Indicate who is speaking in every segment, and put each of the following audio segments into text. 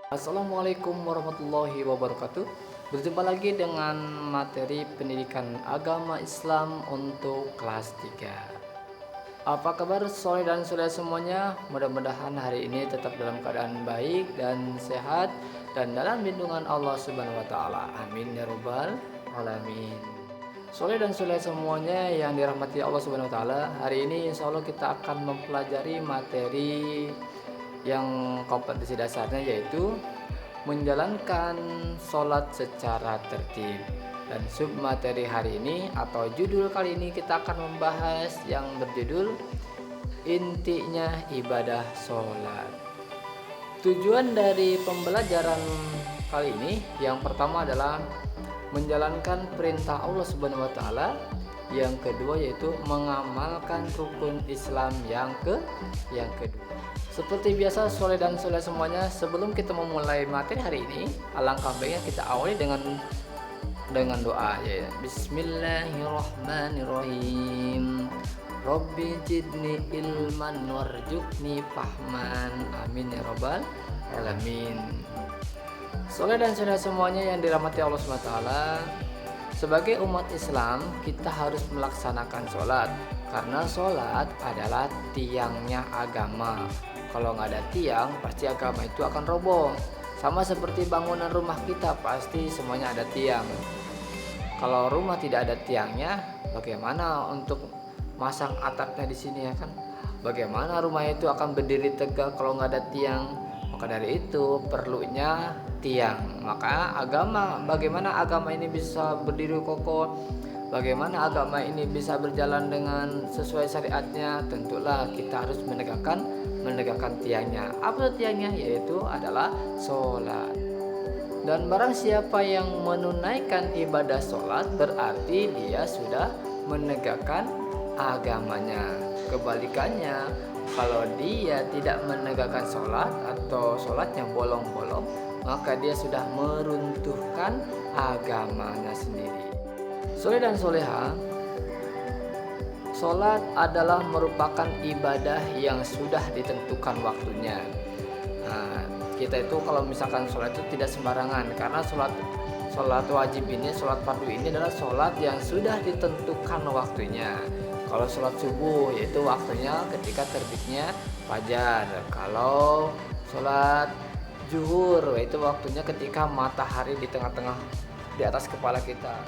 Speaker 1: Assalamualaikum warahmatullahi wabarakatuh. Berjumpa lagi dengan materi pendidikan agama Islam untuk kelas 3. Apa kabar soleh dan soleh semuanya? Mudah-mudahan hari ini tetap dalam keadaan baik dan sehat dan dalam lindungan Allah Subhanahu wa taala. Amin ya rabbal alamin. Soleh dan soleh semuanya yang dirahmati Allah Subhanahu wa taala, hari ini insya Allah kita akan mempelajari materi yang kompetensi dasarnya, yaitu menjalankan sholat secara tertib. Dan sub materi hari ini atau judul kali ini kita akan membahas yang berjudul intinya ibadah sholat. Tujuan dari pembelajaran kali ini yang pertama adalah menjalankan perintah Allah Subhanahu wa taala. Yang kedua yaitu mengamalkan rukun Islam yang kedua. Seperti biasa soleh dan soleh semuanya, sebelum kita memulai materi hari ini, alangkah baiknya kita awali dengan doa, ya. Bismillahirrahmanirrahim. Robbi jidni ilman warjukni fahman. Amin ya rabbal alamin. Soleh dan soleh semuanya yang dirahmati Allah SWT, sebagai umat Islam kita harus melaksanakan sholat, karena sholat adalah tiangnya agama. Kalau nggak ada tiang, pasti agama itu akan roboh. Sama seperti bangunan rumah kita, pasti semuanya ada tiang. Kalau rumah tidak ada tiangnya, bagaimana untuk masang atapnya di sini, ya kan? Bagaimana rumah itu akan berdiri tegak kalau nggak ada tiang? Maka dari itu perlunya tiang. Maka bagaimana agama ini bisa berdiri kokoh? Bagaimana agama ini bisa berjalan dengan sesuai syariatnya? Tentulah kita harus menegakkan tiangnya. Apa tiangnya? Yaitu adalah sholat. Dan barang siapa yang menunaikan ibadah sholat, berarti dia sudah menegakkan agamanya. Kebalikannya, kalau dia tidak menegakkan sholat atau sholatnya bolong-bolong, maka dia sudah meruntuhkan agamanya sendiri. Soleh dan soleha, sholat adalah merupakan ibadah yang sudah ditentukan waktunya. Nah, kita itu kalau misalkan sholat itu tidak sembarangan, karena sholat wajib ini, sholat fardu ini adalah sholat yang sudah ditentukan waktunya. Kalau sholat subuh yaitu waktunya ketika terbitnya fajar. Kalau sholat zuhur itu waktunya ketika matahari di tengah-tengah di atas kepala kita.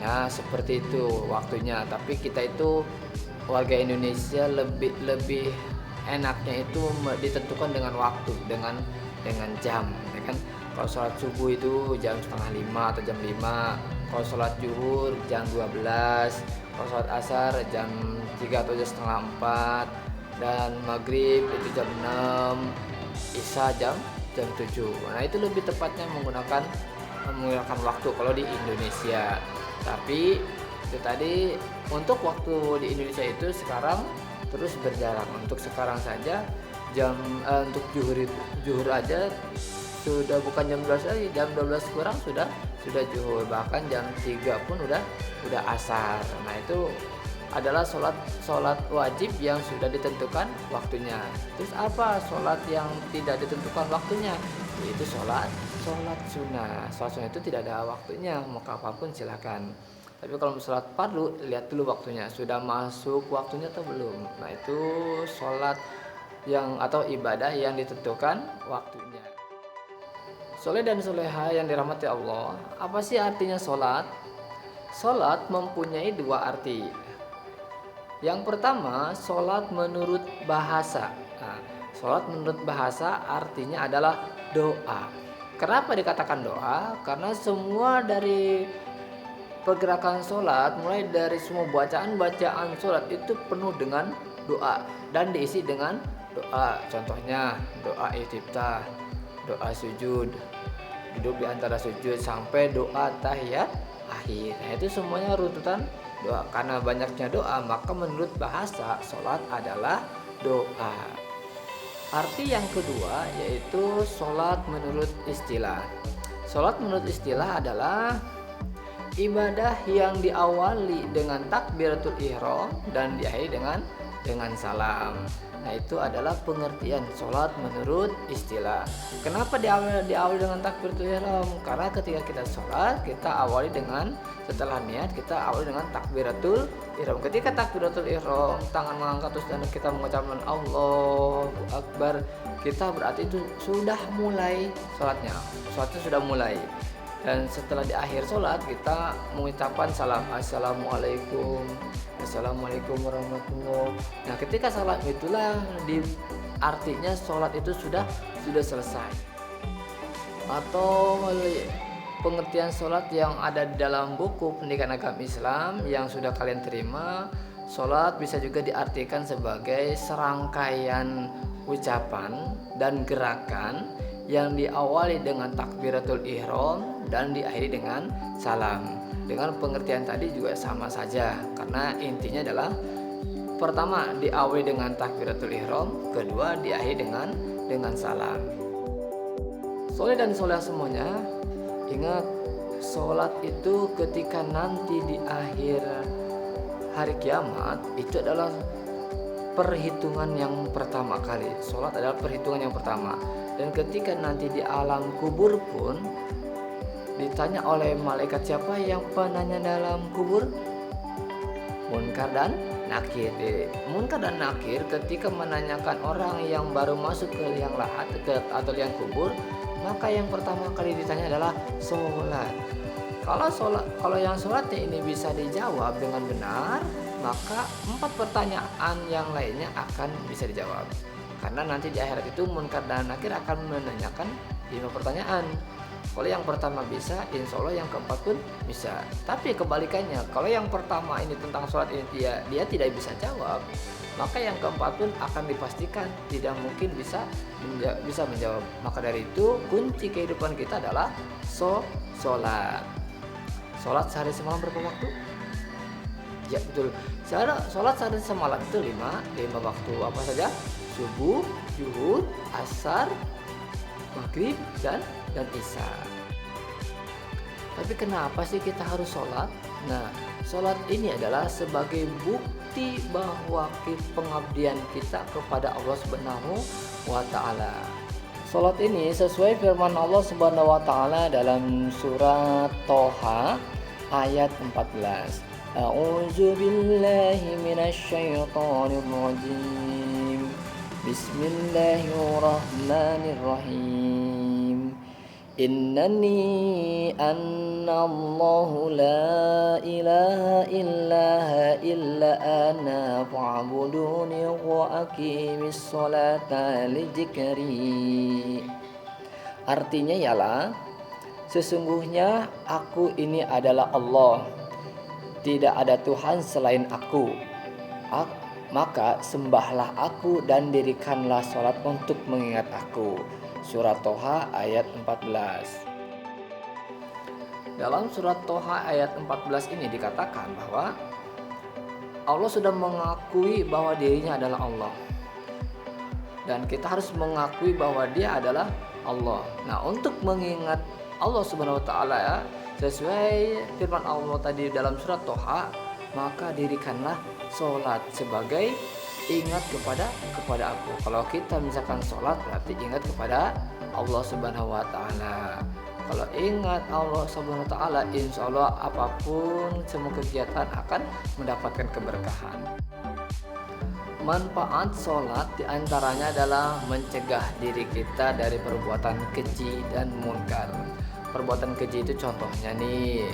Speaker 1: Nah, seperti itu waktunya. Tapi kita itu warga Indonesia lebih enaknya itu ditentukan dengan waktu, dengan jam, ya kan? Kalau sholat subuh itu jam setengah 5 atau jam 5. Kalau sholat zuhur jam 12. Kalau sholat asar jam 3 atau jam setengah 4. Dan maghrib itu jam 6. Isya jam 7. Nah, itu lebih tepatnya menggunakan waktu kalau di Indonesia. Tapi itu tadi, untuk waktu di Indonesia itu sekarang terus berjalan. Untuk sekarang saja untuk zuhur aja sudah bukan jam 12 lagi, jam 12 kurang sudah zuhur, bahkan jam 3 pun udah asar. Nah, itu adalah sholat wajib yang sudah ditentukan waktunya. Terus apa sholat yang tidak ditentukan waktunya? Yaitu sholat sunnah. Sholat sunnah itu tidak ada waktunya, maka apapun silakan. Tapi kalau sholat fardu, lihat dulu waktunya, sudah masuk waktunya atau belum. Nah, itu sholat atau ibadah yang ditentukan waktunya. Soleh dan soleha yang dirahmati Allah, apa sih artinya sholat? Sholat mempunyai dua arti. Yang pertama, sholat menurut bahasa. Nah, sholat menurut bahasa artinya adalah doa. Kenapa dikatakan doa? Karena semua dari pergerakan sholat, mulai dari semua bacaan sholat itu penuh dengan doa dan diisi dengan doa. Contohnya doa istiftah, doa sujud, duduk di antara sujud, sampai doa tahiyat akhir. Nah, itu semuanya runtutan doa. Karena banyaknya doa, maka menurut bahasa sholat adalah doa. Arti yang kedua yaitu sholat menurut istilah. Sholat menurut istilah adalah ibadah yang diawali dengan takbiratul ihram dan diakhiri dengan dengan salam. Nah, itu adalah pengertian sholat menurut istilah. Kenapa diawali dengan takbiratul ihram? Karena ketika kita sholat, kita awali dengan, setelah niat kita awali dengan takbiratul ihram. Ketika takbiratul ihram, tangan mengangkat terus dan kita mengucapkan Allahu Akbar, kita berarti itu sudah mulai sholatnya. Sholatnya sudah mulai. Dan setelah di akhir sholat kita mengucapkan salam, assalamualaikum warahmatullahi. Nah, ketika salat itulah artinya sholat itu sudah selesai. Atau pengertian sholat yang ada di dalam buku pendidikan agama Islam yang sudah kalian terima, sholat bisa juga diartikan sebagai serangkaian ucapan dan gerakan yang diawali dengan takbiratul ihram dan diakhiri dengan salam. Dengan pengertian tadi juga sama saja, karena intinya adalah pertama diawali dengan takbiratul ihram, kedua diakhiri dengan salam. Soleh dan soleh semuanya, ingat sholat itu ketika nanti di akhir hari kiamat itu adalah perhitungan yang pertama kali. Sholat adalah perhitungan yang pertama. Dan ketika nanti di alam kubur pun ditanya oleh malaikat, siapa yang penanya dalam kubur? Munkar dan Nakir. Munkar dan Nakir ketika menanyakan orang yang baru masuk ke liang lahat atau liang kubur, maka yang pertama kali ditanya adalah sholat. Kalau yang sholatnya ini bisa dijawab dengan benar, maka 4 pertanyaan yang lainnya akan bisa dijawab. Karena nanti di akhirat itu Munkar dan Nakir akan menanyakan 5 pertanyaan. Kalau yang pertama bisa, insya Allah yang keempat pun bisa. Tapi kebalikannya, kalau yang pertama ini tentang sholat ini dia tidak bisa jawab, maka yang keempat pun akan dipastikan tidak mungkin bisa menjawab. Maka dari itu kunci kehidupan kita adalah sholat. Sholat sehari semalam berapa waktu? Ya betul. Sholat sehari semalam itu 5 waktu. Apa saja? Subuh, zuhur, asar, maghrib dan isya. Tapi kenapa sih kita harus sholat? Nah, sholat ini adalah sebagai bukti bahwa pengabdian kita kepada Allah Subhanahu wa Ta'ala. Sholat ini sesuai firman Allah Subhanahu wa Ta'ala dalam surat Toha ayat 14. A'udzu billahi minasyaitonir rajim. Bismillahirrahmanirrahim. Innani annallahu la ilaha illa ana fa'buduni wa aqimis sholata lidzikri. Artinya ialah, sesungguhnya aku ini adalah Allah, tidak ada Tuhan selain aku. Maka sembahlah aku dan dirikanlah sholat untuk mengingat aku. Surat Toha ayat 14. Dalam surat Toha ayat 14 ini dikatakan bahwa Allah sudah mengakui bahwa dirinya adalah Allah. Dan kita harus mengakui bahwa dia adalah Allah. Nah, untuk mengingat Allah Subhanahu wa Ta'ala, ya, sesuai firman Allah tadi dalam surat Toha, maka dirikanlah sholat sebagai ingat kepada aku. Kalau kita misalkan sholat berarti ingat kepada Allah Subhanahu wa Ta'ala. Kalau ingat Allah Subhanahu wa Ta'ala, insya Allah apapun semua kegiatan akan mendapatkan keberkahan. Manfaat sholat diantaranya adalah mencegah diri kita dari perbuatan keji dan munkar. Perbuatan keji itu contohnya nih,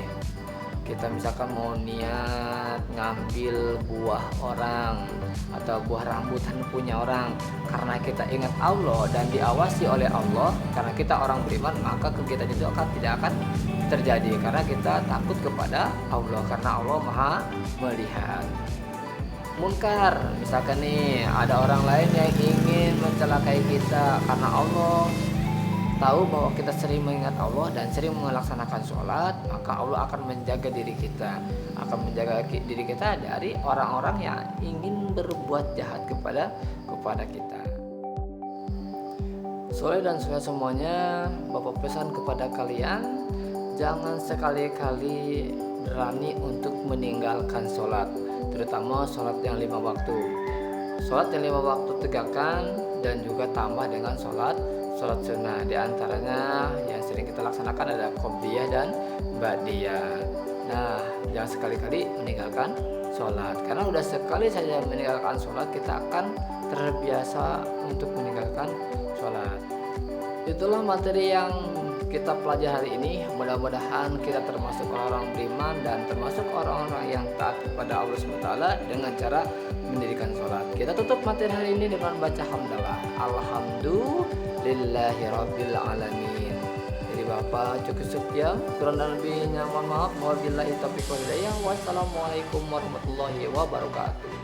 Speaker 1: kita misalkan mau niat ngambil buah orang atau buah rambutan punya orang, karena kita ingat Allah dan diawasi oleh Allah, karena kita orang beriman, maka kegiatan itu tidak akan terjadi karena kita takut kepada Allah, karena Allah Maha melihat. Munkar, misalkan nih ada orang lain yang ingin mencelakai kita, karena Allah tahu bahwa kita sering mengingat Allah dan sering melaksanakan sholat, maka Allah akan menjaga diri kita, dari orang-orang yang ingin berbuat jahat kepada kita. Soleh dan soleh semuanya, Bapak pesan kepada kalian, jangan sekali-kali berani untuk meninggalkan sholat, terutama sholat yang 5 waktu. sholat yang 5 waktu tegakkan dan juga tambah dengan sholat sunnah. Di antaranya yang sering kita laksanakan ada qobliyah dan ba'diyah. Nah, jangan sekali-kali meninggalkan sholat, karena udah sekali saja meninggalkan sholat kita akan terbiasa untuk meninggalkan sholat. Itulah materi yang kita pelajari hari ini. Mudah-mudahan kita termasuk orang-orang beriman dan termasuk orang-orang yang taat kepada Allah SWT dengan cara mendirikan sholat. Kita tutup materi hari ini dengan baca hamdalah. Alhamdulillahirabbil alamin. Jadi Bapak cukup sekian, kurang dan lebihnya mohon maaf. Wabillahi taufiq wal hidayah. Wassalamualaikum warahmatullahi wabarakatuh.